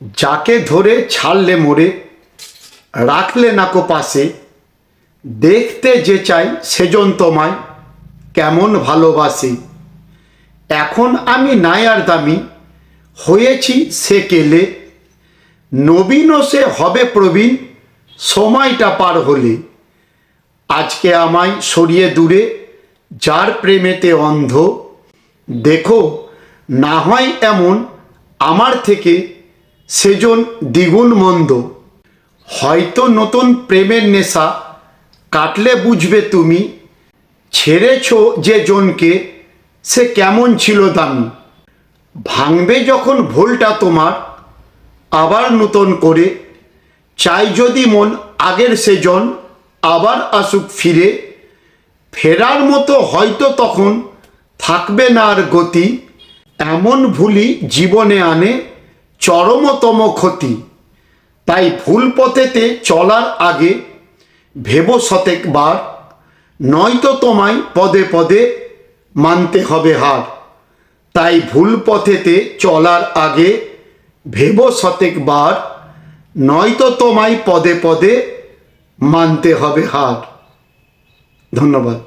যাকে ধরে ছাড়লে মোরে, রাখলে নাকো পাশে, দেখতে যে চাই সেজন তোমায় কেমন ভালোবাসে। এখন আমি নাই আর দামি, হয়েছি সে কেলে, নবীনও সে হবে প্রবীণ সময়টা পার হলে। আজকে আমায় সরিয়ে দূরে যার প্রেমেতে অন্ধ, দেখো না হয় এমন আমার থেকে সেজন দ্বিগুণ মন্দ। হয়তো নতুন প্রেমের নেশা কাটলে বুঝবে তুমি, ছেড়েছ যে জনকে সে কেমন ছিল দামি। ভাঙবে যখন ভুলটা তোমার আবার নতুন করে, চাই যদি মন আগের সেজন আবার আসুক ফিরে। ফেরার মতো হয়তো তখন থাকবে না আর গতি, এমন ভুলই জীবনে আনে চরমতম ক্ষতি। তাই ভুল পথেতে চলার আগে ভেবো শতেকবার, নয়তো তোমায় পদে পদে মানতে হবে হার। তাই ভুল পথেতে চলার আগে ভেবো শতেকবার, নয়তো তোমায় পদে পদে মানতে হবে হার। ধন্যবাদ।